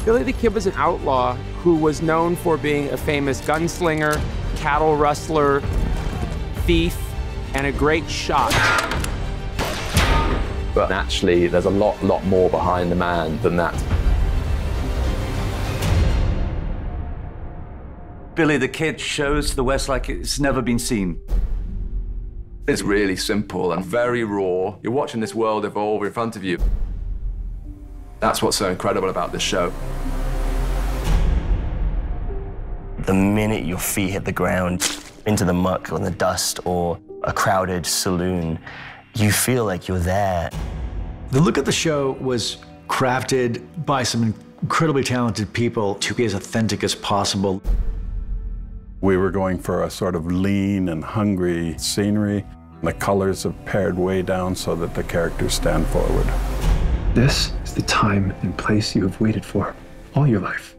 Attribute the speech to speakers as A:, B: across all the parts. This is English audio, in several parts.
A: Billy the Kid was an outlaw who was known for being a famous gunslinger, cattle rustler, thief, and a great shot.
B: But actually, there's a lot more behind the man than that.
C: Billy the Kid shows the West like it's never been seen.
B: It's really simple and very raw. You're watching this world evolve in front of you. That's what's so incredible about this show.
D: The minute your feet hit the ground, into the muck or the dust or a crowded saloon, you feel like you're there.
E: The look of the show was crafted by some incredibly talented people to be as authentic as possible.
F: We were going for a sort of lean and hungry scenery. The colors have pared way down so that the characters stand forward.
G: This is the time and place you have waited for all your life.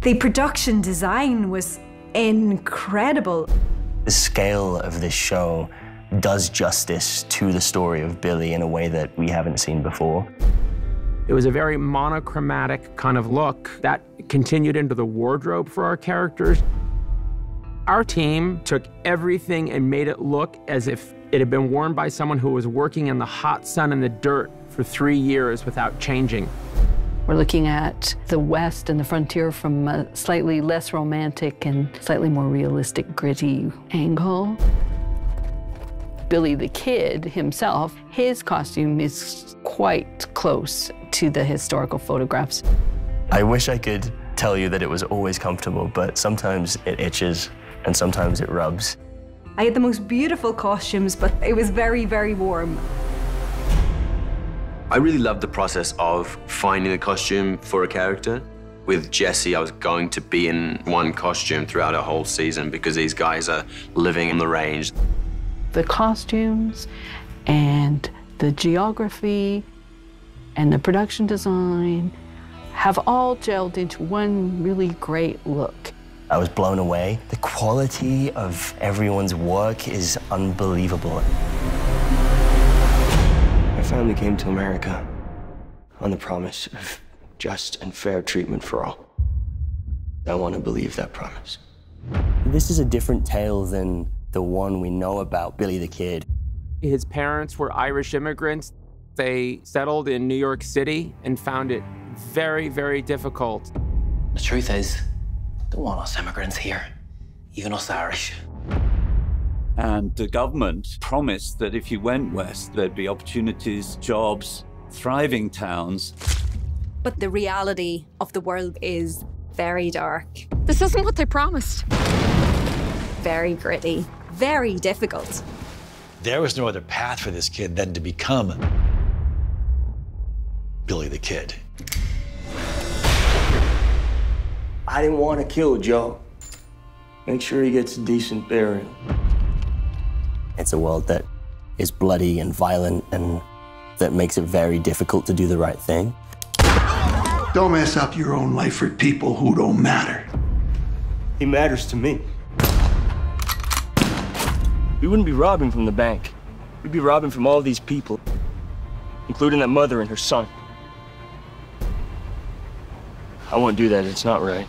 H: The production design was incredible.
D: The scale of this show does justice to the story of Billy in a way that we haven't seen before.
A: It was a very monochromatic kind of look that continued into the wardrobe for our characters. Our team took everything and made it look as if it had been worn by someone who was working in the hot sun and the dirt for 3 years without changing.
I: We're looking at the West and the frontier from a slightly less romantic and slightly more realistic, gritty angle. Billy the Kid himself, his costume is quite close to the historical photographs.
D: I wish I could tell you that it was always comfortable, but sometimes it itches and sometimes it rubs.
H: I had the most beautiful costumes, but it was very, very warm.
J: I really loved the process of finding a costume for a character. With Jesse, I was going to be in one costume throughout a whole season because these guys are living in the range.
I: The costumes and the geography and the production design have all gelled into one really great look.
D: I was blown away. The quality of everyone's work is unbelievable.
K: My family came to America on the promise of just and fair treatment for all. I want to believe that promise.
D: This is a different tale than the one we know about Billy the Kid.
A: His parents were Irish immigrants. They settled in New York City and found it very, very difficult.
L: The truth is, they don't want us immigrants here, even us Irish.
C: And the government promised that if you went west, there'd be opportunities, jobs, thriving towns.
H: But the reality of the world is very dark.
M: This isn't what they promised.
H: Very gritty, very difficult.
E: There was no other path for this kid than to become Billy the Kid.
K: I didn't want to kill Joe. Make sure he gets a decent burial.
D: It's a world that is bloody and violent and that makes it very difficult to do the right thing.
N: Don't mess up your own life for people who don't matter.
K: He matters to me. We wouldn't be robbing from the bank. We'd be robbing from all these people, including that mother and her son. I won't do that. It's not right.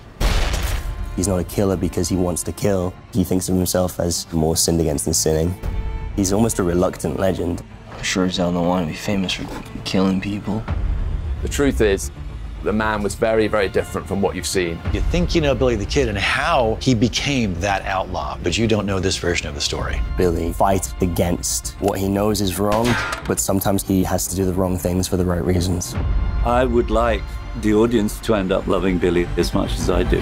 D: He's not a killer because he wants to kill. He thinks of himself as more sinned against than sinning. He's almost a reluctant legend.
K: I sure as hell don't want to be famous for killing people.
B: The truth is, the man was very, very different from what you've seen.
E: You think you know Billy the Kid and how he became that outlaw, but you don't know this version of the story.
D: Billy fights against what he knows is wrong, but sometimes he has to do the wrong things for the right reasons.
C: I would like the audience to end up loving Billy as much as I do.